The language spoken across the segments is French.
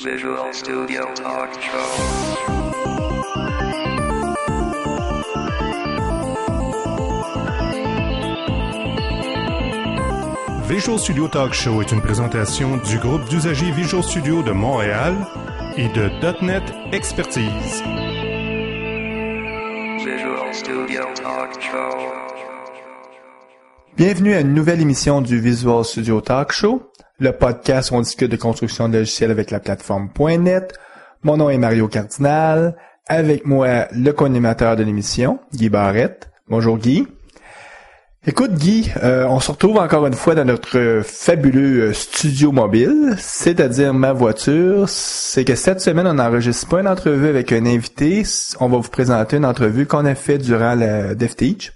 Visual Studio Talk Show. Visual Studio Talk Show est une présentation du groupe d'usagers Visual Studio de Montréal et de .NET Expertise. Visual Studio Talk Show. Bienvenue à une nouvelle émission du Visual Studio Talk Show, le podcast où on discute de construction de logiciels avec la plateforme .NET. Mon nom est Mario Cardinal. Avec moi, le co-animateur de l'émission, Guy Barrette. Bonjour Guy. Écoute Guy, on se retrouve encore une fois dans notre fabuleux studio mobile, c'est-à-dire ma voiture. C'est que cette semaine, on n'enregistre pas une entrevue avec un invité. On va vous présenter une entrevue qu'on a faite durant la DevTeach.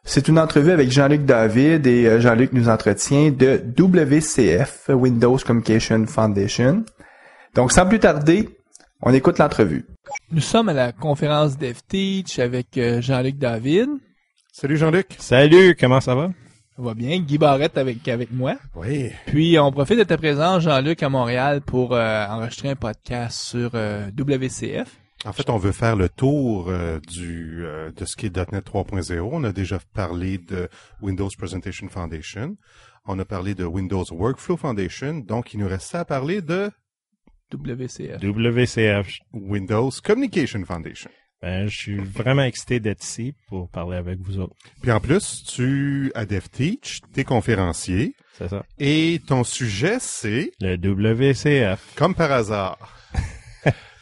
C'est une entrevue avec Jean-Luc David et Jean-Luc nous entretient de WCF, Windows Communication Foundation. Donc, sans plus tarder, on écoute l'entrevue. Nous sommes à la conférence DevTeach avec Jean-Luc David. Salut Jean-Luc. Salut, comment ça va? Ça va bien. Guy Barrette avec moi. Oui. Puis, on profite de ta présence, Jean-Luc, à Montréal pour enregistrer un podcast sur WCF. En fait, on veut faire le tour de ce qui est .NET 3.0. On a déjà parlé de Windows Presentation Foundation. On a parlé de Windows Workflow Foundation. Donc, il nous reste à parler de WCF. Windows Communication Foundation. Ben, je suis vraiment excité d'être ici pour parler avec vous autres. Puis en plus, à DevTeach, t'es conférencier. C'est ça. Et ton sujet, c'est, Le WCF. comme par hasard,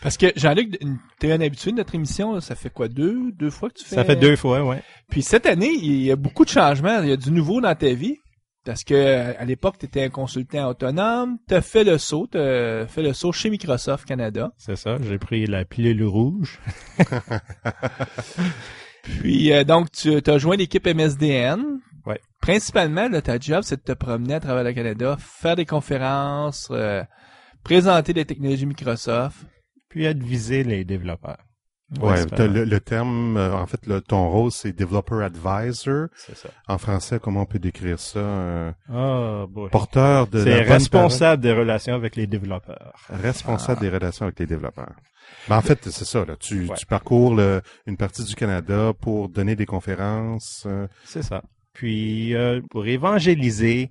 Parce que, Jean-Luc, t'es un habitué de notre émission, là. Ça fait quoi, deux fois que tu fais? Ça fait 2 fois, ouais. Puis cette année, il y a beaucoup de changements. Il y a du nouveau dans ta vie. Parce que à l'époque, tu étais un consultant autonome. T'as fait le saut chez Microsoft Canada. C'est ça, j'ai pris la pilule rouge. Puis donc, tu as joint l'équipe MSDN. Ouais. Principalement, là, ta job, c'est de te promener à travers le Canada, faire des conférences, présenter des technologies Microsoft. Puis adviser les développeurs. ouais, c'est le terme, en fait, ton rôle, c'est Developer Advisor. C'est ça. En français, comment on peut décrire ça? Oh, boy. Porteur de C'est la bonne responsable des relations avec les développeurs. parole. Responsable des relations avec les développeurs. Ben, en fait, c'est ça, là. Tu Ouais. parcours une partie du Canada pour donner des conférences. C'est ça. Puis, pour évangéliser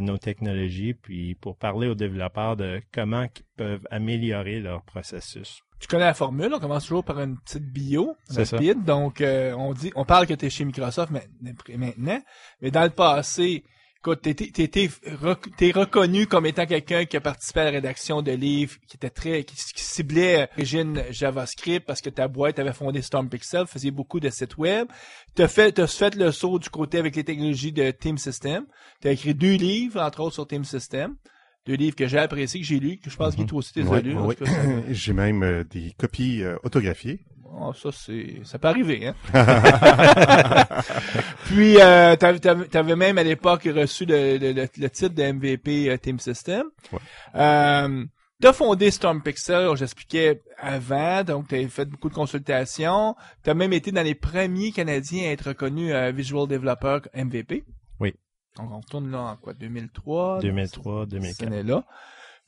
nos technologies, puis pour parler aux développeurs de comment ils peuvent améliorer leur processus. Tu connais la formule, on commence toujours par une petite bio C'est ça. rapide. Donc, on parle que tu es chez Microsoft maintenant, mais dans le passé, écoute, t'es reconnu comme étant quelqu'un qui a participé à la rédaction de livres qui ciblait l'origine JavaScript parce que ta boîte avait fondé Storm Pixel, faisait beaucoup de sites web. T'as fait le saut du côté avec les technologies de Team System. T'as écrit 2 livres, entre autres, sur Team System. 2 livres que j'ai appréciés, que j'ai lus, que je pense que toi aussi t'es Ouais, lu. oui. J'ai même des copies autographiées. Oh, ça peut arriver, hein. Puis, t'avais même à l'époque reçu le titre de MVP Team System. Ouais. T'as fondé Storm Pixel, j'expliquais avant, donc t'as fait beaucoup de consultations. T'as même été dans les premiers Canadiens à être reconnus Visual Developer MVP. Oui. Donc, on retourne là en quoi, 2003? 2003, Cette 2004. année-là.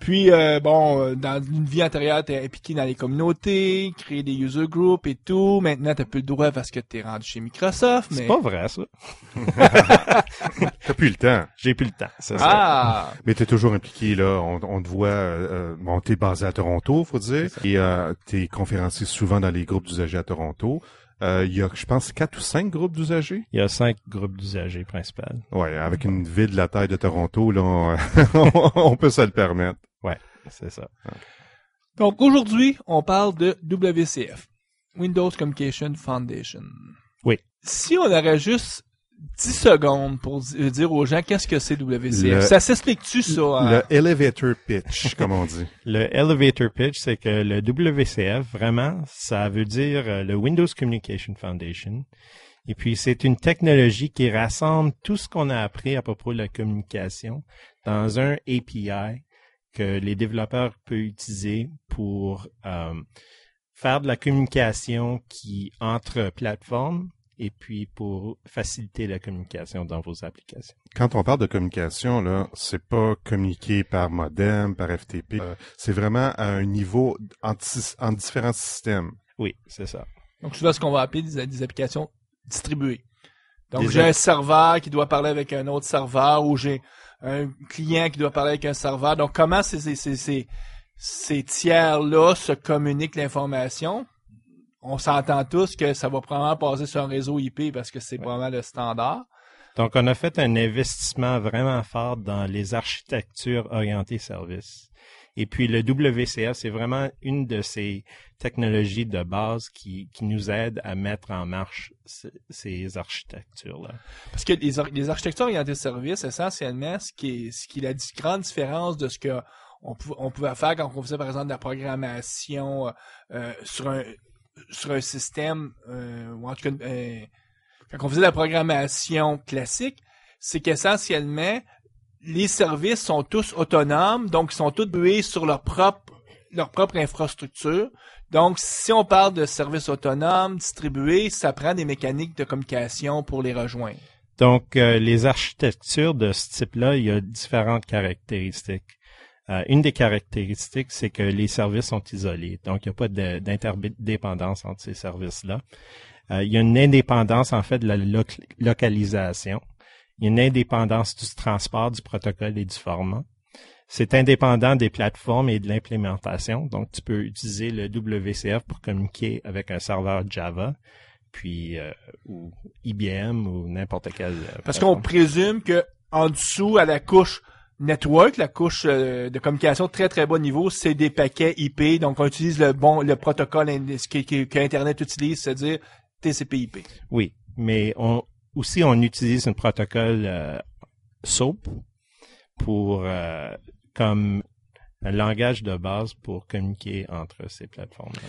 Puis, dans une vie antérieure, t'es impliqué dans les communautés, créer des user groups et tout. Maintenant, t'as plus le droit parce que t'es rendu chez Microsoft, mais... C'est pas vrai, ça. T'as plus le temps. J'ai plus le temps, c'est ça. Ah! Mais t'es toujours impliqué, là. On te voit, bon, t'es basé à Toronto, faut dire. Et, t'es conférencier souvent dans les groupes d'usagers à Toronto. Il y a, je pense, 4 ou 5 groupes d'usagers. Il y a 5 groupes d'usagers principaux. Ouais, avec une ville de la taille de Toronto, là, on peut se le permettre. Ouais, c'est ça. Donc, aujourd'hui, on parle de WCF. Windows Communication Foundation. Oui. Si on aurait juste 10 secondes pour dire aux gens qu'est-ce que c'est WCF, Le- ça s'explique-tu ça? Hein? Le elevator pitch, comme on dit. Le elevator pitch, c'est que le WCF, vraiment, ça veut dire le Windows Communication Foundation. Et puis, c'est une technologie qui rassemble tout ce qu'on a appris à propos de la communication dans un API que les développeurs peuvent utiliser pour faire de la communication entre plateformes et puis pour faciliter la communication dans vos applications. Quand on parle de communication, là, c'est pas communiquer par modem, par FTP. C'est vraiment à un niveau en différents systèmes. Oui, c'est ça. Donc, souvent, ce qu'on va appeler des applications distribuées. Donc, j'ai un serveur qui doit parler avec un autre serveur ou j'ai un client qui doit parler avec un serveur. Donc, comment ces tiers-là se communiquent l'information? On s'entend tous que ça va probablement passer sur un réseau IP parce que c'est probablement le standard. Donc, on a fait un investissement vraiment fort dans les architectures orientées services. Et puis, le WCF, c'est vraiment une de ces technologies de base qui nous aide à mettre en marche ces architectures-là. Parce que les architectures orientées services, essentiellement, ce qui est la grande différence de ce que on pouvait faire quand on faisait, par exemple, de la programmation sur un système, ou en tout cas, quand on faisait de la programmation classique, c'est qu'essentiellement, les services sont tous autonomes, donc ils sont tous bués sur leur propre infrastructure. Donc, si on parle de services autonomes, distribués, ça prend des mécaniques de communication pour les rejoindre. Donc, les architectures de ce type-là, il y a différentes caractéristiques. Une des caractéristiques, c'est que les services sont isolés. Donc, il n'y a pas d'interdépendance entre ces services-là. Il y a une indépendance, en fait, de la localisation. Il y a une indépendance du transport, du protocole et du format. C'est indépendant des plateformes et de l'implémentation. Donc, tu peux utiliser le WCF pour communiquer avec un serveur Java, puis ou IBM ou n'importe quel. Parce qu'on présume que en dessous, à la couche network, la couche de communication très très bas niveau, c'est des paquets IP. Donc, on utilise le protocole que Internet utilise, c'est-à-dire TCP/IP. Oui, mais on utilise un protocole SOAP pour comme un langage de base pour communiquer entre ces plateformes-là.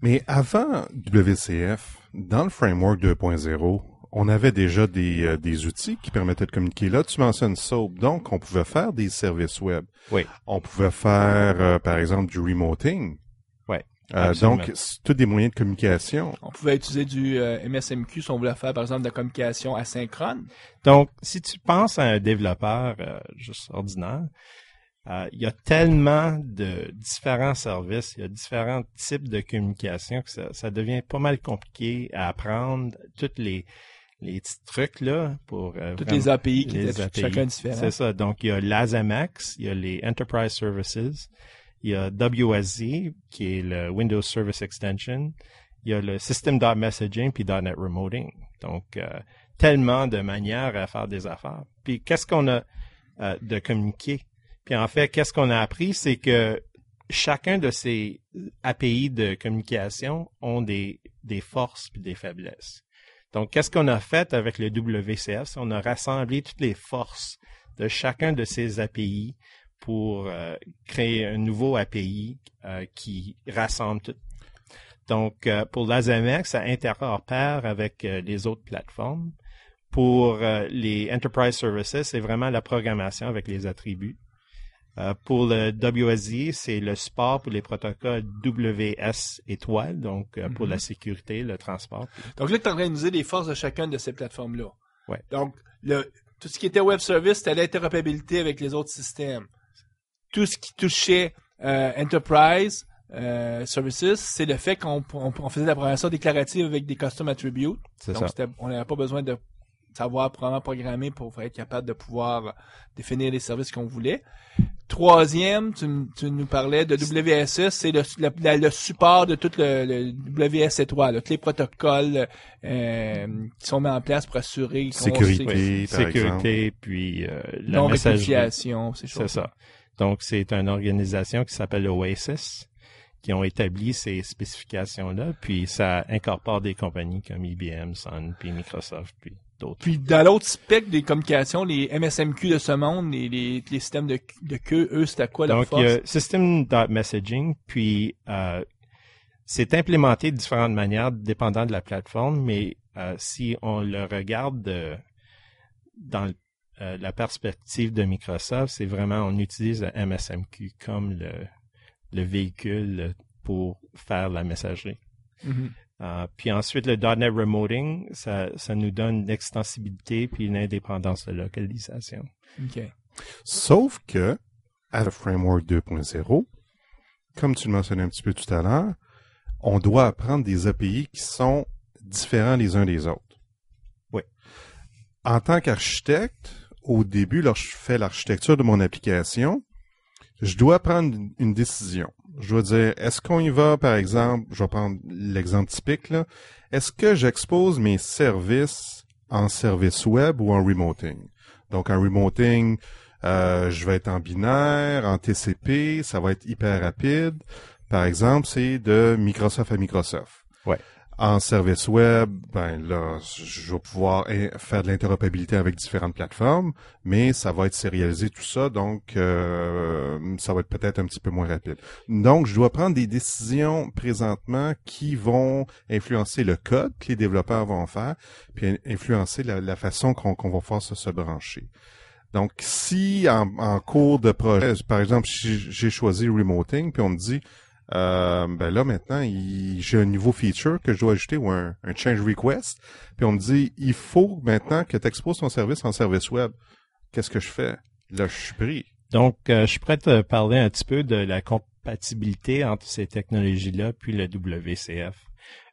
Mais avant WCF, dans le framework 2.0, on avait déjà des outils qui permettaient de communiquer. Là, tu mentionnes SOAP, donc on pouvait faire des services web. Oui. On pouvait faire, par exemple, du remoting. Oui. Donc, c'est tous des moyens de communication. On pouvait utiliser du MSMQ si on voulait faire, par exemple, de la communication asynchrone. Donc, si tu penses à un développeur juste ordinaire, il y a tellement de différents services, il y a différents types de communication que ça devient pas mal compliqué à apprendre. Tous les petits trucs là pour toutes les API qui étaient chacun différents. C'est ça. Donc, il y a l'ASMX, il y a les Enterprise Services. Il y a WSZ, qui est le Windows Service Extension. Il y a le System.Messaging puis .NET Remoting. Donc, tellement de manières à faire des affaires. Puis, qu'est-ce qu'on a de communiquer? Puis, en fait, qu'est-ce qu'on a appris? C'est que chacun de ces API de communication ont des forces puis des faiblesses. Donc, qu'est-ce qu'on a fait avec le WCF? On a rassemblé toutes les forces de chacun de ces API pour créer un nouveau API qui rassemble tout. Donc, pour l'ASMX, ça interopère avec les autres plateformes. Pour les Enterprise Services, c'est vraiment la programmation avec les attributs. Pour le WSZ, c'est le support pour les protocoles WS étoile, donc pour la sécurité, le transport. Donc là, tu es en train de nous dire les forces de chacune de ces plateformes-là. Ouais. Donc, tout ce qui était web service, c'était l'interopérabilité avec les autres systèmes. Tout ce qui touchait Enterprise Services, c'est le fait qu'on faisait de la programmation déclarative avec des custom attributes. C'est donc, ça. on n'avait pas besoin de savoir probablement programmer pour être capable de pouvoir définir les services qu'on voulait. Troisième, tu nous parlais de WSS, c'est le support de tout le WS étoile, tous les protocoles qui sont mis en place pour assurer sécurité, par sécurité, exemple. Puis la non-réplication, ces choses. C'est ça. Donc, c'est une organisation qui s'appelle Oasis qui ont établi ces spécifications-là, puis ça incorpore des compagnies comme IBM, Sun, puis Microsoft, puis d'autres. Puis dans l'autre spectre des communications, les MSMQ de ce monde, les systèmes de queue, eux, c'était quoi leur force? Donc, il y a System.Messaging, puis c'est implémenté de différentes manières dépendant de la plateforme, mais si on le regarde dans la perspective de Microsoft, c'est vraiment, on utilise le MSMQ comme le véhicule pour faire la messagerie. Puis ensuite, le .NET Remoting, ça nous donne l'extensibilité puis l'indépendance de localisation. OK. Sauf que, à la Framework 2.0, comme tu le mentionnais un petit peu tout à l'heure, on doit apprendre des API qui sont différents les uns des autres. Oui. En tant qu'architecte, au début, lorsque je fais l'architecture de mon application, je dois prendre une décision. Je dois dire, est-ce qu'on y va, par exemple, je vais prendre l'exemple typique, là, est-ce que j'expose mes services en service web ou en remoting? Donc, en remoting, je vais être en binaire, en TCP, ça va être hyper rapide. Par exemple, c'est de Microsoft à Microsoft. Ouais. En service web, ben là, je vais pouvoir faire de l'interopérabilité avec différentes plateformes, mais ça va être sérialisé tout ça, donc ça va être peut-être un petit peu moins rapide. Donc, je dois prendre des décisions présentement qui vont influencer le code que les développeurs vont faire, puis influencer la façon qu'on va faire se brancher. Donc, si en cours de projet, par exemple, si j'ai choisi remoting, puis on me dit ben là maintenant j'ai un nouveau feature que je dois ajouter ou un change request, puis on me dit il faut maintenant que tu exposes ton service en service web. Qu'est-ce que je fais? Là, je suis pris. Donc, je pourrais te parler un petit peu de la compatibilité entre ces technologies-là puis le WCF.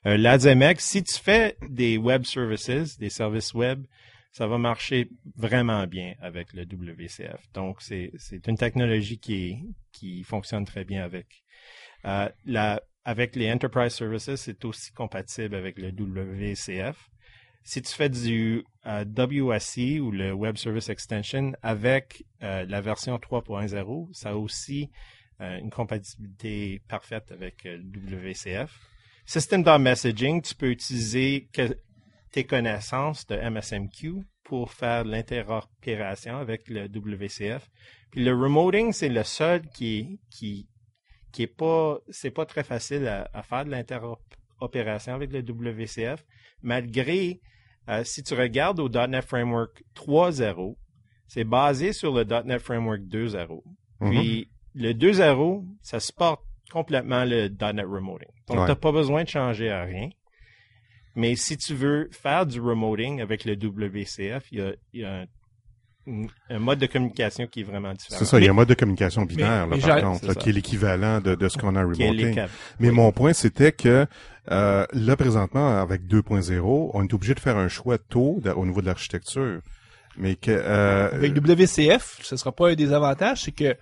L'ASMX, si tu fais des web services, des services web, ça va marcher vraiment bien avec le WCF. Donc, c'est une technologie qui fonctionne très bien avec. Avec les Enterprise Services, c'est aussi compatible avec le WCF. Si tu fais du WSE ou le Web Service Extension avec la version 3.0, ça a aussi une compatibilité parfaite avec le WCF. System.messaging, tu peux utiliser tes connaissances de MSMQ pour faire l'interopération avec le WCF. Puis le remoting, c'est le seul c'est pas très facile à faire de l'interopération avec le WCF, malgré, si tu regardes au .NET Framework 3.0, c'est basé sur le .NET Framework 2.0. Puis, le 2.0, ça supporte complètement le .NET Remoting. Donc, t'as pas besoin de changer à rien. Mais si tu veux faire du remoting avec le WCF, il y a un mode de communication qui est vraiment différent. C'est ça, il y a un mode de communication binaire, par contre, qui est l'équivalent de ce qu'on a en remoting. Mais mon point, c'était que là, présentement, avec 2.0, on est obligé de faire un choix tôt au niveau de l'architecture. Mais que avec WCF, ce sera pas un des avantages, c'est que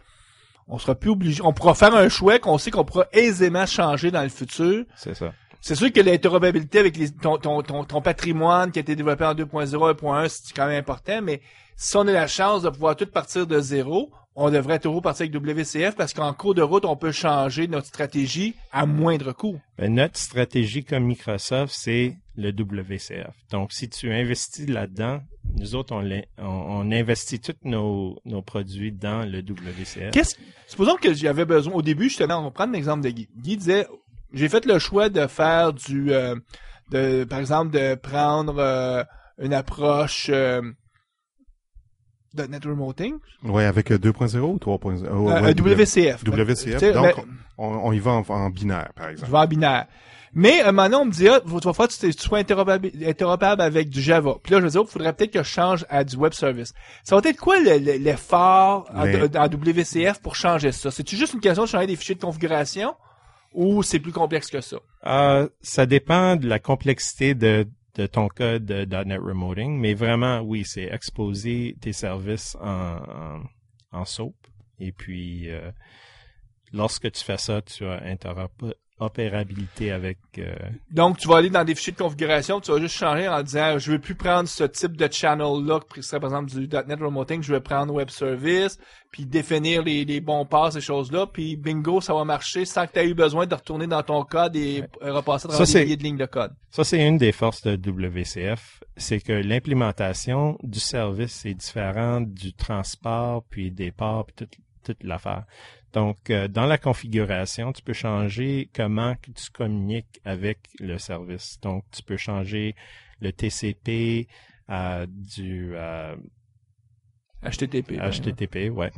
on sera plus obligé. On pourra faire un choix qu'on sait qu'on pourra aisément changer dans le futur. C'est ça. C'est sûr que l'interopérabilité avec ton patrimoine qui a été développé en 2.0, 1.1, c'est quand même important, mais si on a la chance de pouvoir tout partir de zéro, on devrait toujours partir avec WCF parce qu'en cours de route, on peut changer notre stratégie à moindre coût. Ben, notre stratégie comme Microsoft, c'est le WCF. Donc, si tu investis là-dedans, nous autres, on investit tous nos produits dans le WCF. Supposons que j'avais besoin, au début, justement, on va prendre l'exemple de Guy. Guy disait, j'ai fait le choix de faire par exemple, de prendre une approche .NET Remoting. Oui, avec 2.0 ou 3.0? WCF. WCF. Donc, on y va en binaire, par exemple. Je vais en binaire. Mais maintenant, on me dit, tu vas faire que tu sois interopérable avec du Java. Puis là, je me dis, il faudrait peut-être que je change à du web service. Ça va être quoi l'effort en WCF pour changer ça? C'est-tu juste une question de changer des fichiers de configuration ou c'est plus complexe que ça? Ça dépend de la complexité de ton code de .NET Remoting, mais vraiment, oui, c'est exposer tes services en SOAP. Et puis, lorsque tu fais ça, tu as interopérabilité avec... Donc, tu vas aller dans des fichiers de configuration, tu vas juste changer en disant, je veux plus prendre ce type de channel-là, qui serait par exemple du .NET Remoting, je vais prendre Web Service, puis définir les bons passes, ces choses-là, puis bingo, ça va marcher sans que tu aies eu besoin de retourner dans ton code et repasser dans des milliers de lignes de code. Ça, c'est une des forces de WCF, c'est que l'implémentation du service est différente du transport, puis des ports, puis toute l'affaire. Donc, dans la configuration, tu peux changer comment que tu communiques avec le service. Donc, tu peux changer le TCP du... HTTP. HTTP, ouais.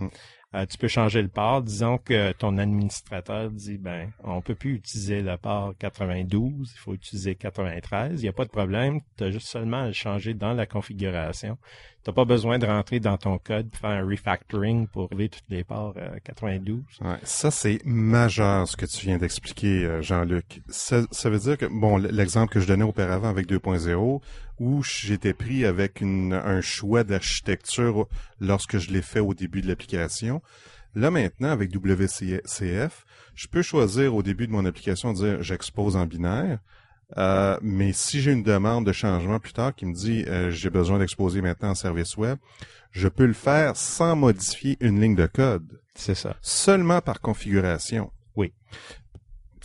Tu peux changer le port. Disons que ton administrateur dit, on peut plus utiliser le port 92, il faut utiliser 93. Il n'y a pas de problème. Tu as juste seulement à le changer dans la configuration. Tu n'as pas besoin de rentrer dans ton code pour faire un refactoring pour enlever tous les ports 92. Ouais, ça, c'est majeur, ce que tu viens d'expliquer, Jean-Luc. Ça veut dire que, bon, l'exemple que je donnais auparavant avec 2.0, où j'étais pris avec un choix d'architecture lorsque je l'ai fait au début de l'application. Là, maintenant, avec WCF, je peux choisir au début de mon application de dire j'expose en binaire. Mais si j'ai une demande de changement plus tard qui me dit j'ai besoin d'exposer maintenant en service web, je peux le faire sans modifier une ligne de code. C'est ça. Seulement par configuration. Oui.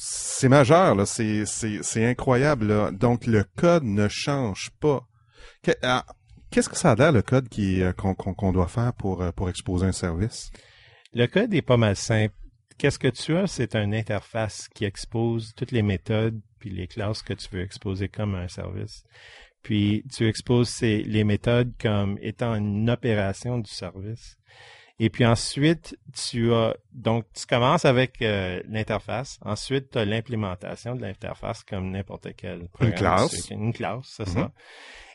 C'est majeur, là. C'est incroyable, là. Donc, le code ne change pas. Qu'est-ce que ça a l'air, le code qu'on doit faire pour exposer un service? Le code est pas mal simple. Qu'est-ce que tu as? C'est une interface qui expose toutes les méthodes puis les classes que tu veux exposer comme un service. Puis, tu exposes les méthodes comme étant une opération du service. Et puis ensuite, tu commences avec l'interface. Ensuite, tu as l'implémentation de l'interface comme n'importe quel programme. Une classe, c'est ça.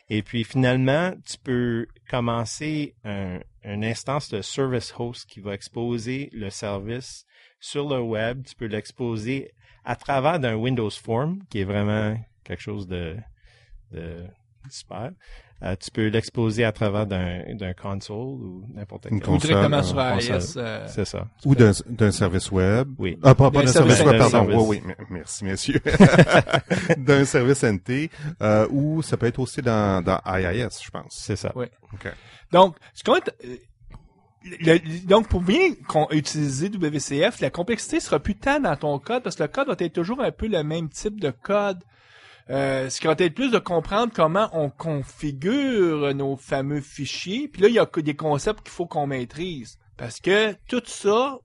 Et puis finalement, tu peux commencer une instance de service host qui va exposer le service sur le web. Tu peux l'exposer à travers d'un Windows Form, qui est vraiment quelque chose de super. Tu peux l'exposer à travers d'un console ou n'importe quel. Ou directement sur AIS. C'est ça. Ou d'un service web. Oui. Pas d'un service web, pardon. Oui, merci, messieurs. D'un service NT, ou ça peut être aussi dans IIS, je pense. C'est ça. Oui. OK. Donc, donc, pour bien utiliser WCF, la complexité sera plus tant dans ton code, parce que le code va être toujours un peu le même type de code. Ce qui va être plus de comprendre comment on configure nos fameux fichiers. Puis là, il y a des concepts qu'il faut qu'on maîtrise. Parce que tout ça,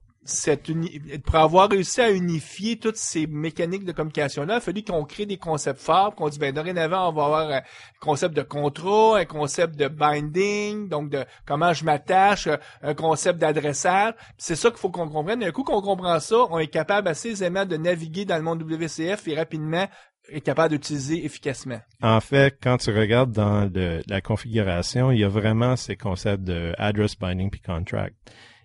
pour avoir réussi à unifier toutes ces mécaniques de communication-là, il a fallu qu'on crée des concepts forts, qu'on dit, dorénavant, on va avoir un concept de contrat, un concept de binding, donc de comment je m'attache, un concept d'adressage. C'est ça qu'il faut qu'on comprenne. Et un coup qu'on comprend ça, on est capable assez aisément de naviguer dans le monde WCF et rapidement est capable d'utiliser efficacement. En fait, quand tu regardes dans la configuration, il y a vraiment ces concepts de address, binding puis contract.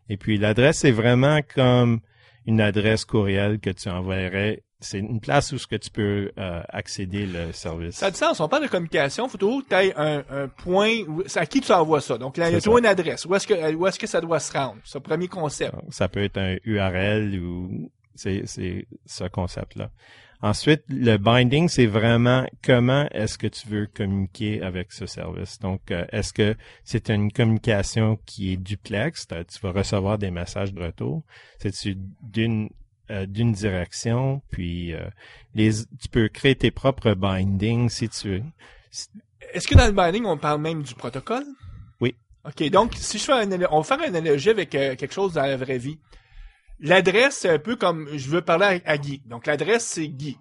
Et puis, l'adresse, c'est vraiment comme une adresse courriel que tu enverrais. C'est une place où ce que tu peux accéder le service. Ça a du sens. On parle de communication. Il faut toujours que tu aies un point à qui tu envoies ça. Donc, là, il y a toujours une adresse. Où est-ce que ça doit se rendre? C'est le premier concept. Donc, ça peut être un URL ou c'est ce concept-là. Ensuite, le binding, c'est vraiment comment est-ce que tu veux communiquer avec ce service. Donc, est-ce que c'est une communication qui est duplex, tu vas recevoir des messages de retour, c'est-tu d'une direction, puis tu peux créer tes propres bindings si tu veux. Est-ce que dans le binding, on parle même du protocole? Oui. OK, donc si on va faire une analogie avec quelque chose dans la vraie vie. L'adresse, c'est un peu comme je veux parler à Guy. Donc, l'adresse, c'est Guy.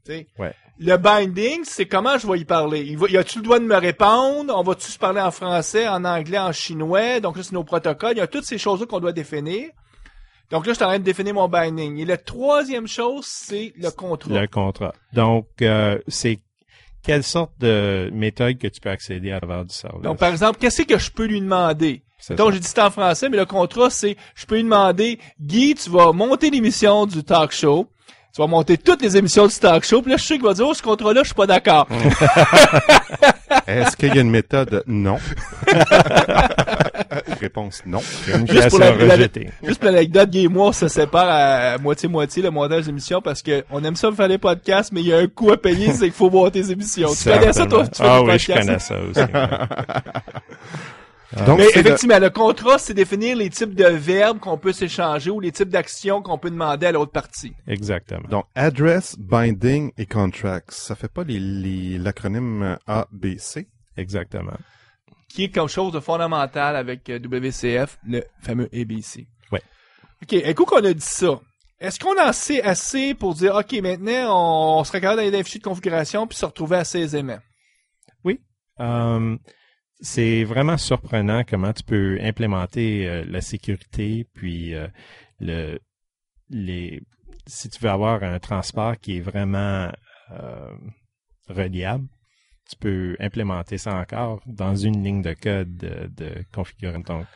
T'sais? Ouais. Le binding, c'est comment je vais y parler. Y a-tu le droit de me répondre? On va-tu se parler en français, en anglais, en chinois? Donc là, c'est nos protocoles. Il y a toutes ces choses-là qu'on doit définir. Donc là, je suis en train de définir mon binding. Et la troisième chose, c'est le contrat. Le contrat. Donc, c'est quelle sorte de méthode que tu peux accéder à travers du service. Donc, par exemple, qu'est-ce que je peux lui demander? Donc, j'ai dit c'est en français, mais le contrat, c'est, je peux lui demander, Guy, tu vas monter l'émission du talk show. Tu vas monter toutes les émissions du talk show. Puis là, je sais qu'il va dire, oh, ce contrat-là, je suis pas d'accord. Est-ce qu'il y a une méthode? Non. Réponse non. Juste pour l'anecdote, Guy et moi, on se sépare à moitié-moitié le montage des émissions parce que on aime ça faire les podcasts, mais il y a un coût à payer, c'est qu'il faut monter les émissions. Tu connais ça, toi? Tu fais des podcasts? Je connais ça aussi. Donc, mais effectivement, le contrat, c'est définir les types de verbes qu'on peut s'échanger ou les types d'actions qu'on peut demander à l'autre partie. Exactement. Donc, address, binding et contracts, ça fait pas l'acronyme ABC? Exactement. Qui est quelque chose de fondamental avec WCF, le fameux ABC. Oui. OK, un coup qu'on a dit ça, est-ce qu'on en sait assez pour dire, OK, maintenant, on serait capable d'aller dans les fichiers de configuration puis se retrouver assez aisément? Oui. c'est vraiment surprenant comment tu peux implémenter la sécurité, puis si tu veux avoir un transport qui est vraiment reliable, tu peux implémenter ça encore dans une ligne de code de configuration. Donc,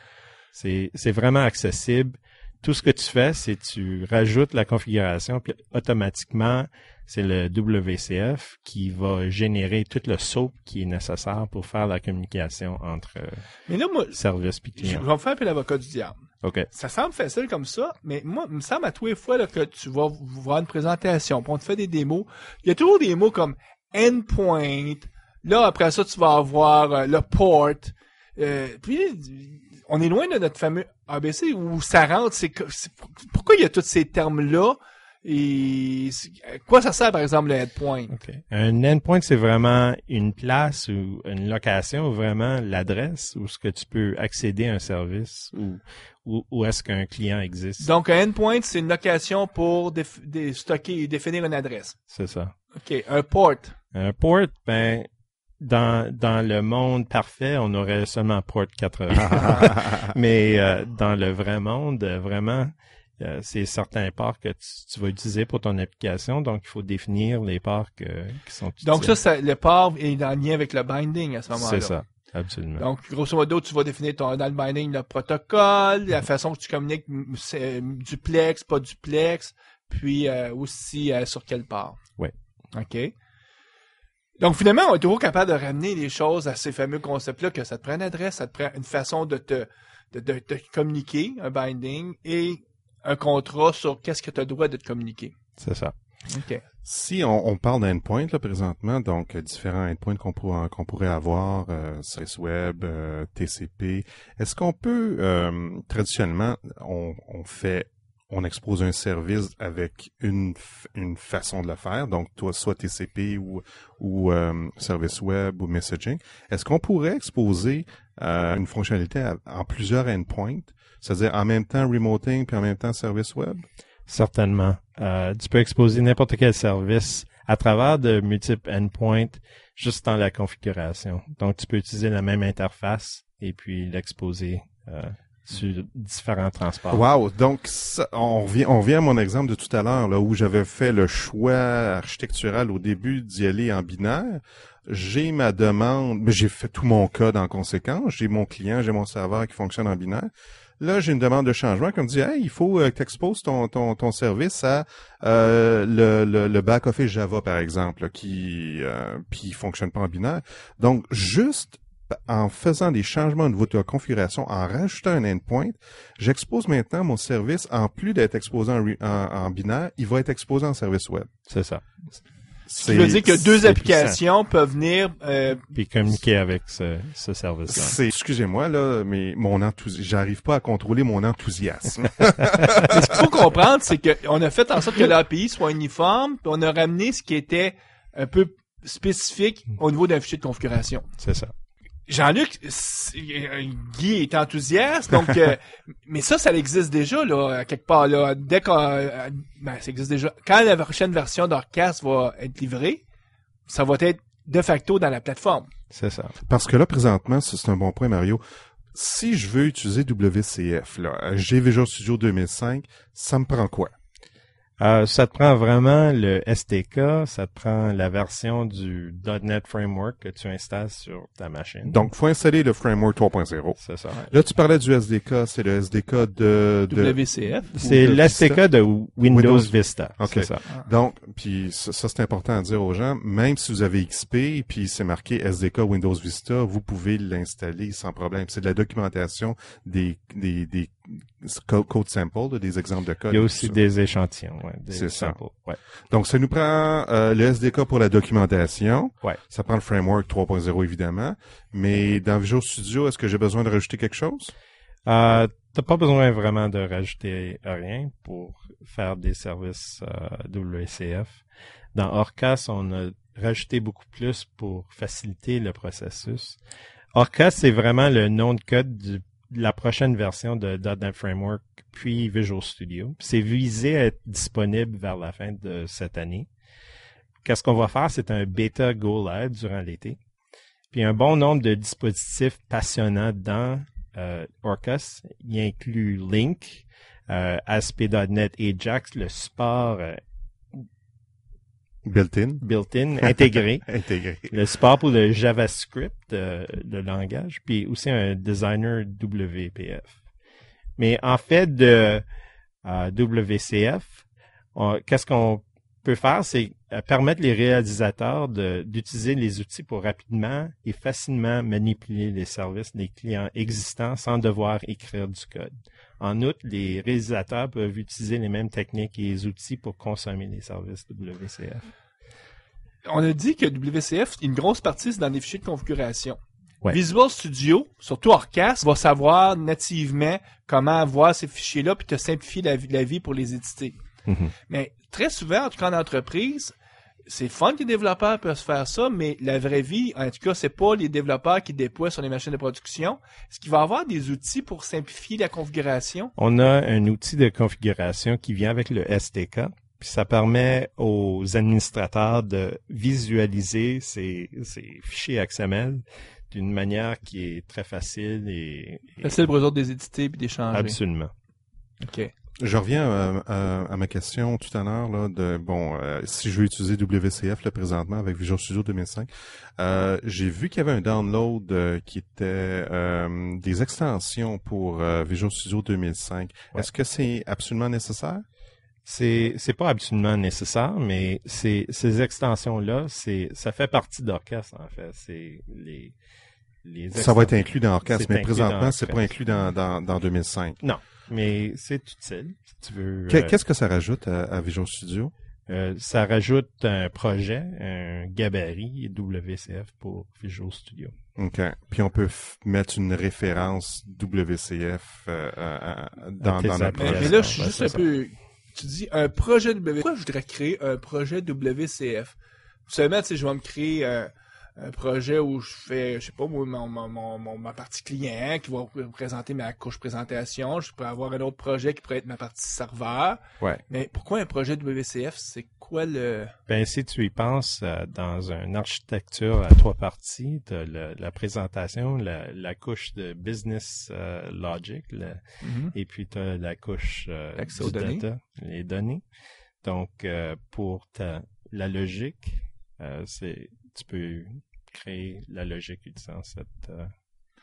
c'est vraiment accessible. Tout ce que tu fais, c'est tu rajoutes la configuration, puis automatiquement, c'est le WCF qui va générer tout le SOAP qui est nécessaire pour faire la communication entre Mais là, moi, service et je client. vais me faire un peu l'avocat du diable. OK. Ça semble facile comme ça, mais moi, il me semble à tous les fois là, que tu vas voir une présentation, puis on te fait des démos. Il y a toujours des mots comme endpoint. Là, après ça, tu vas avoir le port. Puis, on est loin de notre fameux ABC où ça rentre. Pourquoi il y a tous ces termes-là? Et quoi ça sert, par exemple, le endpoint? Okay. Un endpoint, c'est vraiment une place ou une location, ou vraiment l'adresse où ce que tu peux accéder à un service ou où est-ce qu'un client existe. Donc, un endpoint, c'est une location pour stocker et définir une adresse. C'est ça. OK. Un port. Un port, dans le monde parfait, on aurait seulement port 80. Mais dans le vrai monde, vraiment, c'est certains ports que tu vas utiliser pour ton application. Donc, il faut définir les ports qui sont utilisés. Donc, ça, le port est en lien avec le binding à ce moment-là. C'est ça, absolument. Donc, grosso modo, tu vas définir dans le binding le protocole, la façon que tu communiques, c'est duplex, pas duplex, puis aussi sur quel port. Oui. OK. Donc, finalement, on est toujours capable de ramener les choses à ces fameux concepts-là, que ça te prend une adresse, ça te prend une façon de te communiquer, un binding, et un contrat sur qu'est-ce que tu as le droit de te communiquer. C'est ça. OK. Si on parle d'endpoint là présentement, donc différents endpoints qu'on pourrait avoir, service web, TCP, est-ce qu'on peut traditionnellement on expose un service avec une façon de le faire, donc toi soit TCP ou service web ou messaging. Est-ce qu'on pourrait exposer une fonctionnalité en plusieurs endpoints, c'est-à-dire en même temps remoting puis en même temps service web? Certainement. Tu peux exposer n'importe quel service à travers de multiples endpoints juste dans la configuration. Donc, tu peux utiliser la même interface et puis l'exposer sur différents transports. Wow! Donc, ça, on revient à mon exemple de tout à l'heure, là, où j'avais fait le choix architectural au début d'y aller en binaire. J'ai ma demande, mais j'ai fait tout mon code en conséquence. J'ai mon client, j'ai mon serveur qui fonctionne en binaire. Là, j'ai une demande de changement qui me dit, hey, il faut que tu exposes ton service à le back-office Java, par exemple, là, puis il fonctionne pas en binaire. Donc, juste en faisant des changements au niveau de la configuration, en rajoutant un endpoint, j'expose maintenant mon service, en plus d'être exposé en binaire, il va être exposé en service web. C'est ça. Ce qui veut dire que deux applications peuvent venir puis communiquer avec ce service-là. Excusez-moi là, mais j'arrive pas à contrôler mon enthousiasme. Mais ce qu'il faut comprendre, c'est qu'on a fait en sorte que l'API soit uniforme, puis on a ramené ce qui était un peu spécifique au niveau d'un fichier de configuration. C'est ça. Jean-Luc, Guy est enthousiaste, donc mais ça existe déjà là quelque part là. Dès ça existe déjà. Quand la prochaine version d'Orcast va être livrée, ça va être de facto dans la plateforme. C'est ça. Parce que là présentement, c'est un bon point, Mario. Si je veux utiliser WCF là, j'ai Visual Studio 2005, ça me prend quoi? Ça te prend vraiment le SDK, ça te prend la version du .NET Framework que tu installes sur ta machine. Donc, faut installer le Framework 3.0. C'est ça. Là, tu parlais du SDK, c'est le SDK de WCF. C'est l'SDK de Windows Vista. OK. C'est ça. Donc, puis ça c'est important à dire aux gens, même si vous avez XP, puis c'est marqué SDK Windows Vista, vous pouvez l'installer sans problème. C'est de la documentation des code samples, des exemples de code. Il y a aussi des échantillons. Ouais, c'est samples. Ça. Ouais. Donc, ça nous prend le SDK pour la documentation. Ouais. Ça prend le Framework 3.0, évidemment. Mais dans Visual Studio, est-ce que j'ai besoin de rajouter quelque chose? T'as pas besoin vraiment de rajouter rien pour faire des services WCF. Dans Orcas, on a rajouté beaucoup plus pour faciliter le processus. Orcas, c'est vraiment le nom de code de la prochaine version de .NET Framework, puis Visual Studio. C'est visé à être disponible vers la fin de cette année. Qu'est-ce qu'on va faire? C'est un bêta go live durant l'été. Puis un bon nombre de dispositifs passionnants dans Orcus. Il inclut Link, ASP.NET Ajax, le support built-in, intégré. intégré. Le support pour le JavaScript, le langage, puis aussi un designer WPF. Mais en fait, de WCF, qu'est-ce qu'on peut faire, c'est permettre les réalisateurs d'utiliser les outils pour rapidement et facilement manipuler les services des clients existants sans devoir écrire du code. En outre, les réalisateurs peuvent utiliser les mêmes techniques et les outils pour consommer les services WCF. On a dit que WCF, une grosse partie, c'est dans les fichiers de configuration. Ouais. Visual Studio, surtout Orcas, va savoir nativement comment voir ces fichiers-là puis te simplifier la vie pour les éditer. Mm-hmm. Mais très souvent, en tout cas en entreprise, c'est fun que les développeurs peuvent faire ça, mais la vraie vie, en tout cas, c'est pas les développeurs qui déploient sur les machines de production. Est-ce qu'il va y avoir des outils pour simplifier la configuration? On a un outil de configuration qui vient avec le SDK, puis ça permet aux administrateurs de visualiser ces fichiers XML d'une manière qui est très facile et facile pour eux autres de les éditer puis d'échanger. Absolument. OK. Je reviens à ma question tout à l'heure là si je veux utiliser WCF là, présentement avec Visual Studio 2005, j'ai vu qu'il y avait un download qui était des extensions pour Visual Studio 2005. Ouais. Est-ce que c'est absolument nécessaire? C'est pas absolument nécessaire, mais ces extensions-là, ça fait partie d'Orcas, en fait. C'est ça va être inclus dans Orcas, mais présentement, c'est pas inclus dans 2005. Non, mais c'est utile, si tu veux. Qu'est-ce que ça rajoute à Visual Studio? Ça rajoute un projet, un gabarit WCF pour Visual Studio. OK. Puis on peut mettre une référence WCF dans notre projet. Mais là, je suis juste un peu... Tu dis un projet WCF. Pourquoi je voudrais créer un projet WCF? Seulement, tu sais, je vais me créer un projet où je fais, je sais pas, ma partie client qui va représenter ma couche présentation. Je pourrais avoir un autre projet qui pourrait être ma partie serveur. Ouais. Mais pourquoi un projet WCF? C'est quoi le... Ben, si tu y penses, dans une architecture à 3 parties, tu as la présentation, la couche de business logic, et puis tu as la couche l'accès du aux données. data, les données. Donc, pour la logique, tu peux créer la logique utilisant cette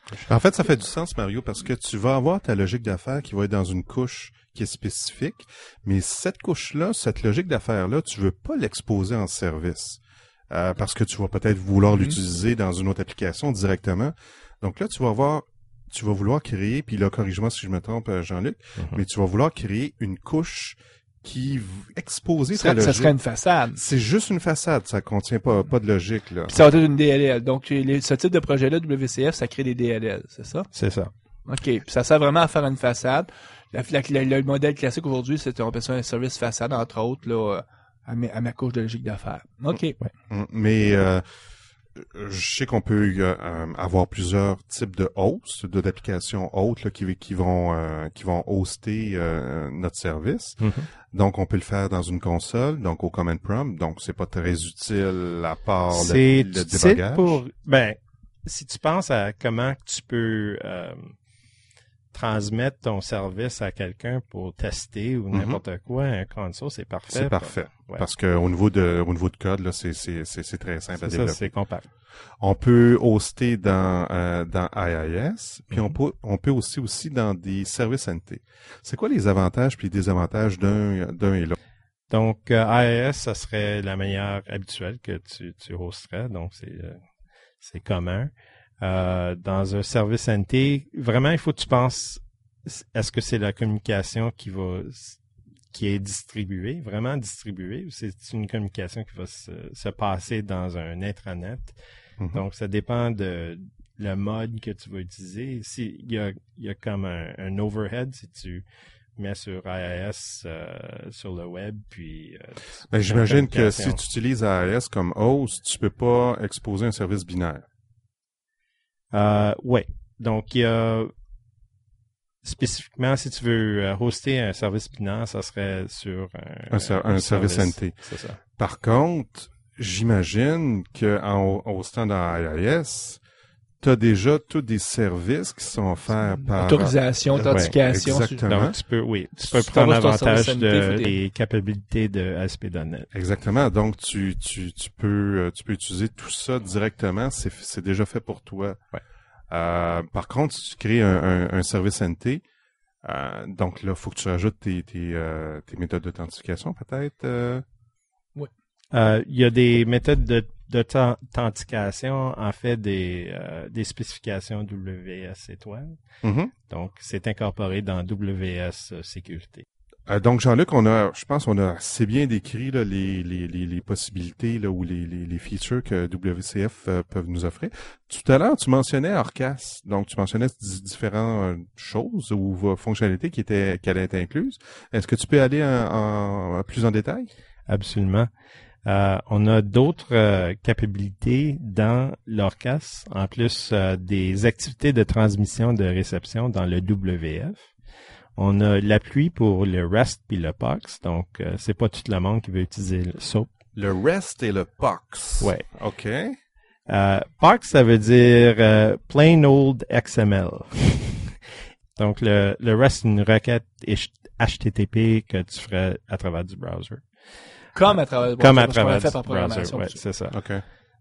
couche. En fait, ça fait du sens, Mario, parce que tu vas avoir ta logique d'affaires qui va être dans une couche qui est spécifique, mais cette couche-là, cette logique d'affaires-là, tu veux pas l'exposer en service, parce que tu vas peut-être vouloir l'utiliser dans une autre application directement. Donc là, tu vas vouloir créer, puis là, corrige-moi si je me trompe, Jean-Luc, mais tu vas vouloir créer une couche qui exposer ta logique. Ça serait une façade. C'est juste une façade, ça contient pas de logique, là. Puis ça va être une DLL. Donc, ce type de projet-là, WCF, ça crée des DLL, c'est ça? C'est ça. OK. Puis ça sert vraiment à faire une façade. Le modèle classique aujourd'hui, c'est on appelle ça un service façade, entre autres, là, à ma couche de logique d'affaires. OK. Ouais. Mais je sais qu'on peut avoir plusieurs types de hosts, d'applications hôtes là, qui vont hoster notre service. Mm-hmm. Donc on peut le faire dans une console, donc au command prompt. Donc c'est pas très utile à part le débogage. Si tu penses à comment tu peux transmettre ton service à quelqu'un pour tester ou n'importe quoi, un console, c'est parfait. C'est parfait. Ouais. Parce que au niveau de code, là, c'est très simple à développer. Ça, c'est compact. On peut hoster dans IIS, puis on peut aussi dans des services NT. C'est quoi les avantages puis les désavantages d'un et l'autre? Donc, IIS, ça serait la manière habituelle que tu hosterais. Donc, c'est commun. Dans un service NT, vraiment, il faut que tu penses, est-ce que c'est la communication qui est distribuée, vraiment distribuée, ou c'est une communication qui va se passer dans un intranet? Mm-hmm. Donc, ça dépend de le mode que tu vas utiliser. Il y a comme un overhead si tu mets sur IIS sur le web, puis... j'imagine que si tu utilises IIS comme host, tu peux pas exposer un service binaire. Ouais. Donc, il y a spécifiquement, si tu veux hoster un service binaire, ça serait sur un service NT. C'est ça. Par contre, j'imagine que en hostant dans IIS, tu as déjà tous des services qui sont offerts par... Autorisation, authentification. exactement. Donc, tu peux Si prendre tu t'envoies ton avantage service santé, des capacités de ASP.NET. Exactement. Donc, tu peux utiliser tout ça directement. C'est déjà fait pour toi. Ouais. Par contre, si tu crées un service NT, donc là, il faut que tu rajoutes tes méthodes d'authentification, peut-être. Il y a des méthodes d'authentification, en fait, des spécifications WS étoile. Mhm. Donc, c'est incorporé dans WS Sécurité. Donc, Jean-Luc, je pense qu'on a assez bien décrit là, les possibilités là, ou les features que WCF peuvent nous offrir. Tout à l'heure, tu mentionnais Orcas. Donc, tu mentionnais différentes choses ou fonctionnalités qui allaient être incluses. Est-ce que tu peux aller plus en détail? Absolument. On a d'autres capacités dans l'Orcas, en plus des activités de transmission de réception dans le WF. On a l'appui pour le REST puis le POX, donc c'est pas tout le monde qui veut utiliser le SOAP. Le REST et le POX. Ouais. OK. POX, ça veut dire Plain Old XML. Donc le REST, c'est une requête HTTP que tu ferais à travers du browser. Comme à travers du browser, ouais, c'est ça. OK.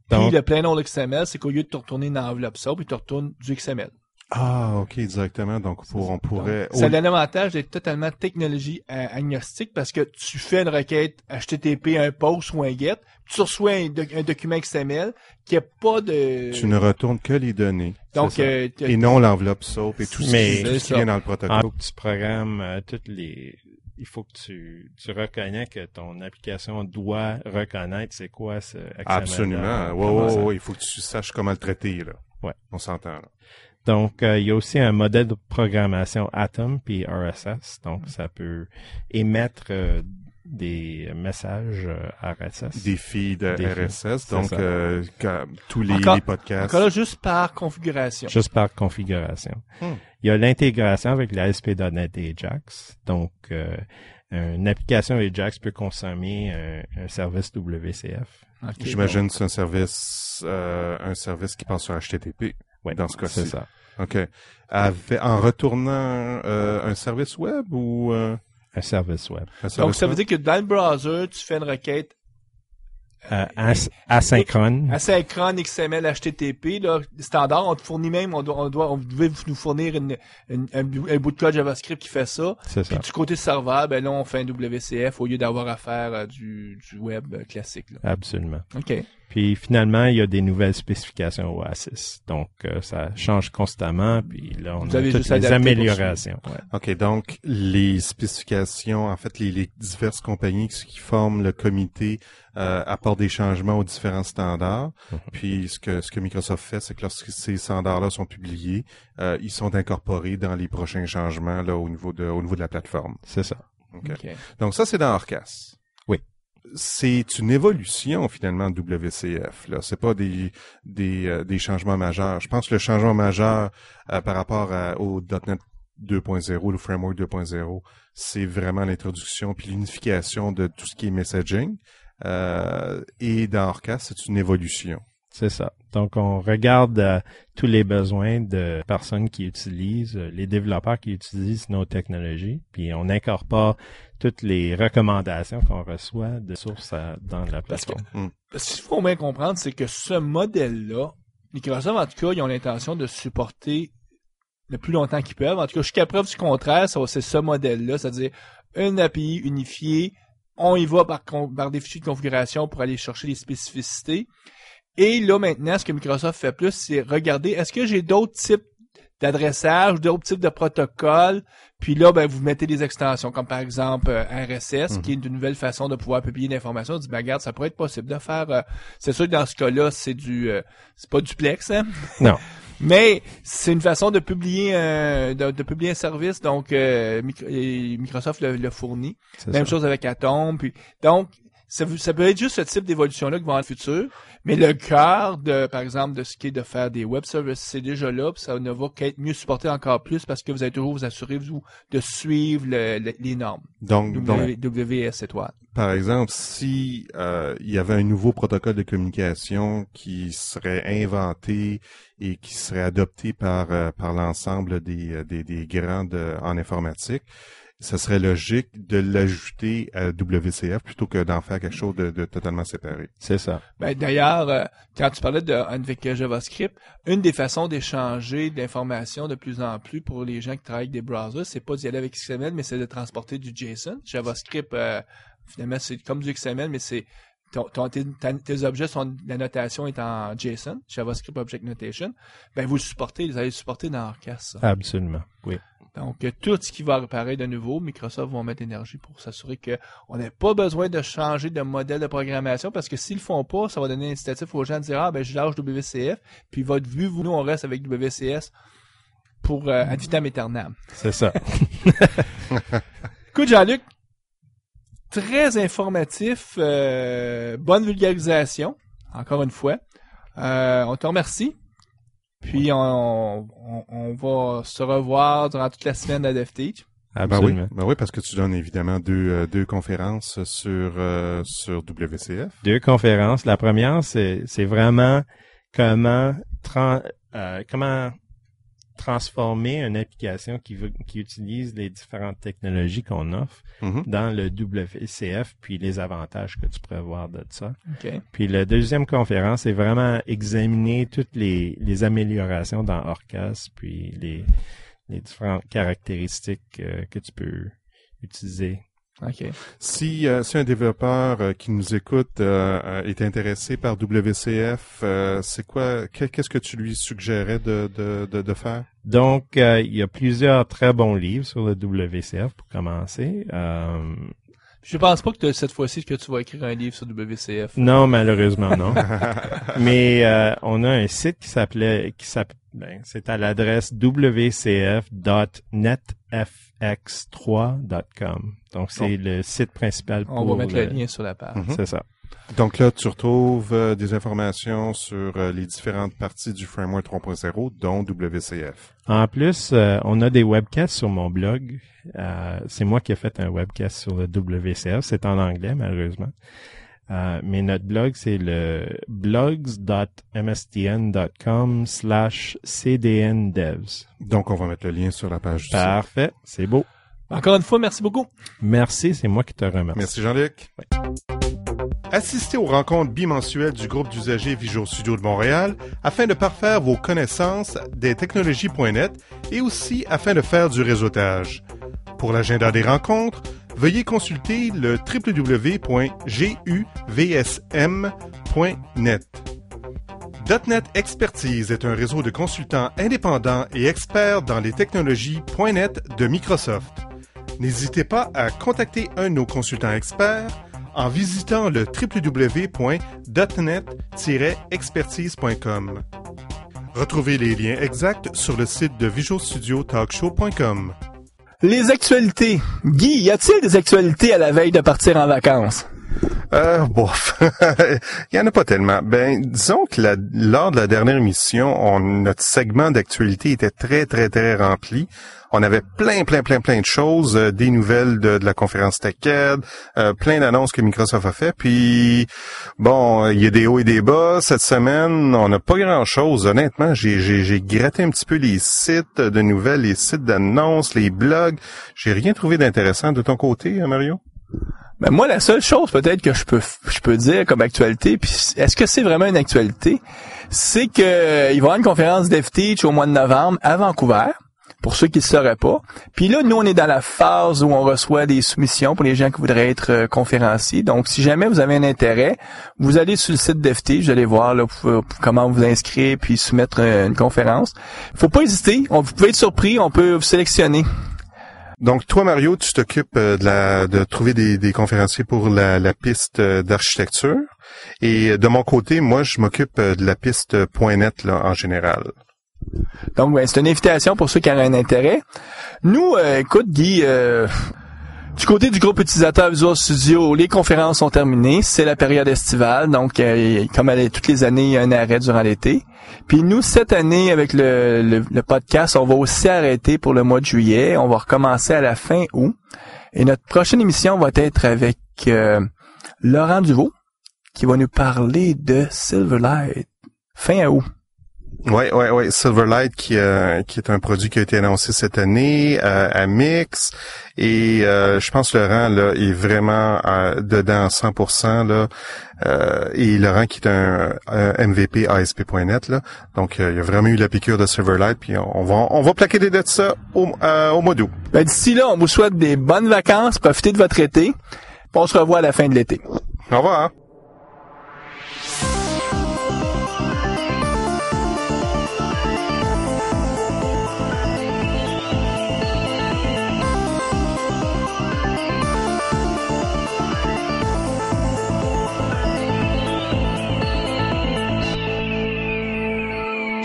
Puis le plain old XML, c'est qu'au lieu de te retourner une enveloppe SOAP, il te retourne du XML. Ah, OK, directement. Donc, on pourrait... Ça a l'avantage d'être totalement technologie agnostique parce que tu fais une requête HTTP, un post ou un get, tu reçois un document XML qui n'a pas de... Tu ne retournes que les données. Donc, et non l'enveloppe SOAP et tout ce qui vient dans le protocole. Il faut que tu programmes toutes les... Il faut que tu reconnais que ton application doit reconnaître c'est quoi ce XML. Absolument. Ouais. Il faut que tu saches comment le traiter, là. Ouais. On s'entend, là. Donc, il y a aussi un modèle de programmation Atom puis RSS. Donc, ça peut émettre des messages RSS. Des feeds RSS. Donc, tous les podcasts. Encore là, juste par configuration. Juste par configuration. Il y a l'intégration avec la ASP.NET et Ajax. Donc, une application Ajax peut consommer un service WCF. Okay, j'imagine que c'est un service qui passe sur HTTP. Oui, dans ce cas-ci. C'est ça. OK. En retournant un service web ou... Un service web. Donc, ça veut dire que dans le browser, tu fais une requête asynchrone. Asynchrone XML HTTP, là, standard. On te fournit même, on devait nous fournir un bout de code JavaScript qui fait ça. C'est ça. Puis du côté serveur, ben là, on fait un WCF au lieu d'avoir à faire du web classique, là. Absolument. OK. Puis finalement, il y a des nouvelles spécifications Oasis. Donc, ça change constamment. Puis là, on a toutes les améliorations. Ouais. OK, donc les spécifications, en fait, les diverses compagnies qui forment le comité apportent des changements aux différents standards. Puis ce que Microsoft fait, c'est que lorsque ces standards-là sont publiés, ils sont incorporés dans les prochains changements là au niveau de la plateforme. C'est ça. Okay. Donc ça, c'est dans Orcas. Oui. C'est une évolution finalement de WCF. Là, c'est pas des changements majeurs. Je pense que le changement majeur par rapport au .NET 2.0, le framework 2.0, c'est vraiment l'introduction puis l'unification de tout ce qui est messaging. Et dans Orcas, c'est une évolution. C'est ça. Donc, on regarde tous les besoins de personnes qui utilisent, les développeurs qui utilisent nos technologies, puis on incorpore toutes les recommandations qu'on reçoit de sources dans la plateforme. Parce qu'il faut bien comprendre, c'est que ce modèle-là, Microsoft, en tout cas, ils ont l'intention de supporter le plus longtemps qu'ils peuvent. En tout cas, jusqu'à preuve du contraire, c'est ce modèle-là, c'est-à-dire une API unifiée, on y va par des fichiers de configuration pour aller chercher les spécificités. Et là, maintenant, ce que Microsoft fait plus, c'est regarder, est-ce que j'ai d'autres types d'adressage, d'autres types de protocoles? Puis là, ben, vous mettez des extensions, comme par exemple RSS, qui est une nouvelle façon de pouvoir publier l'information. On dit, ben, regarde, ça pourrait être possible de faire, c'est sûr que dans ce cas-là, c'est pas duplex, hein? Non. Mais c'est une façon de publier de publier un service, donc Microsoft le fournit. Même chose avec Atom. Puis donc ça peut être juste ce type d'évolution-là qui va dans le futur, mais le cœur de, par exemple, de ce qui est de faire des web services, c'est déjà là, puis ça ne va qu'être mieux supporté encore plus parce que vous allez toujours vous assurer de suivre les normes. Donc, WS étoile. par exemple, si il y avait un nouveau protocole de communication qui serait inventé et qui serait adopté par l'ensemble des grands en informatique, ça serait logique de l'ajouter à WCF plutôt que d'en faire quelque chose de totalement séparé. C'est ça. Ben, d'ailleurs, quand tu parlais avec JavaScript, une des façons d'échanger de l'information de plus en plus pour les gens qui travaillent avec des browsers, c'est pas d'y aller avec XML, mais c'est de transporter du JSON. JavaScript, finalement, c'est comme du XML, mais c'est tes objets la notation est en JSON, JavaScript Object Notation. Ben, vous allez le supporter dans Orcas, ça. Absolument, oui. Donc, tout ce qui va apparaître de nouveau, Microsoft va mettre énergie pour s'assurer qu'on n'a pas besoin de changer de modèle de programmation parce que s'ils le font pas, ça va donner un incitatif aux gens de dire, je lâche WCF, puis votre vue, nous, on reste avec WCS pour ad vitam aeternam. C'est ça. Écoute, Jean-Luc, très informatif, bonne vulgarisation, encore une fois. On te remercie. Puis on va se revoir durant toute la semaine à DevTeach. Absolument. Ben oui, parce que tu donnes évidemment deux conférences sur WCF. 2 conférences. La première, c'est vraiment comment transformer une application qui utilise les différentes technologies qu'on offre dans le WCF, puis les avantages que tu pourrais voir de ça. Okay. Puis la deuxième conférence, c'est vraiment examiner toutes les améliorations dans Orcas, puis les différentes caractéristiques que tu peux utiliser. Okay. Si un développeur qui nous écoute est intéressé par WCF, c'est quoi qu'est-ce que tu lui suggérais de faire? Donc il y a plusieurs très bons livres sur le WCF pour commencer. Je pense pas que cette fois-ci que tu vas écrire un livre sur WCF. Non, malheureusement non. Mais on a un site qui s'appelle c'est à l'adresse wcf.netfx3.com. Donc c'est le site principal pour on va mettre le lien sur la page. C'est ça. Donc là, tu retrouves des informations sur les différentes parties du framework 3.0, dont WCF. En plus, on a des webcasts sur mon blog. C'est moi qui ai fait un webcast sur le WCF. C'est en anglais, malheureusement. Mais notre blog, c'est le blogs.mstn.com/cdndevs. Donc, on va mettre le lien sur la page. Parfait, c'est beau. Encore une fois, merci beaucoup. Merci, c'est moi qui te remercie. Merci Jean-Luc. Oui. Assistez aux rencontres bimensuelles du groupe d'usagers Visual Studio de Montréal afin de parfaire vos connaissances des technologies.net et aussi afin de faire du réseautage. Pour l'agenda des rencontres, veuillez consulter le www.guvsm.net. .NET Expertise est un réseau de consultants indépendants et experts dans les technologies .NET de Microsoft. N'hésitez pas à contacter un de nos consultants experts en visitant le www.net-expertise.com. Retrouvez les liens exacts sur le site de visualstudiotalkshow.com. Les actualités. Guy, y a-t-il des actualités à la veille de partir en vacances? Bof. Il y en a pas tellement. Ben, disons que lors de la dernière émission, notre segment d'actualité était très, très, très rempli. On avait plein de choses, des nouvelles de la conférence TechEd, plein d'annonces que Microsoft a fait. Puis, bon, il y a des hauts et des bas. Cette semaine, on n'a pas grand-chose. Honnêtement, j'ai gratté un petit peu les sites de nouvelles, les sites d'annonces, les blogs. J'ai rien trouvé d'intéressant de ton côté, Mario? Ben moi, la seule chose peut-être que je peux dire comme actualité, puis est-ce que c'est vraiment une actualité, c'est que il va y avoir une conférence DevTeach au mois de novembre à Vancouver, pour ceux qui ne le sauraient pas. Puis là, nous, on est dans la phase où on reçoit des soumissions pour les gens qui voudraient être conférenciers. Donc, si jamais vous avez un intérêt, vous allez sur le site DevTeach, vous allez voir là, comment vous inscrire puis soumettre une conférence. Faut pas hésiter, vous pouvez être surpris, on peut vous sélectionner. Donc, toi, Mario, tu t'occupes de trouver des conférenciers pour la piste d'architecture. Et de mon côté, moi, je m'occupe de la piste .NET là, en général. Donc, c'est une invitation pour ceux qui ont un intérêt. Nous, écoute, Guy, Du côté du groupe utilisateur Visual Studio, les conférences sont terminées. C'est la période estivale, donc comme toutes les années, il y a un arrêt durant l'été. Puis nous, cette année, avec le podcast, on va aussi arrêter pour le mois de juillet. On va recommencer à la fin août. Et notre prochaine émission va être avec Laurent Duvaux, qui va nous parler de Silverlight. Fin août. Ouais. Silverlight qui est un produit qui a été annoncé cette année à Mix et je pense que Laurent là est vraiment dedans à 100% là et Laurent qui est un MVP ASP.NET là. Donc il a vraiment eu la piqûre de Silverlight puis on va plaquer des dettes ça au mois d'août. Ben, d'ici là, on vous souhaite des bonnes vacances, profitez de votre été. Puis on se revoit à la fin de l'été. Au revoir. Hein?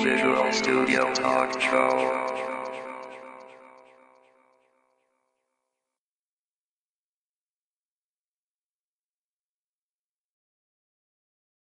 Visual Studio Talk Show.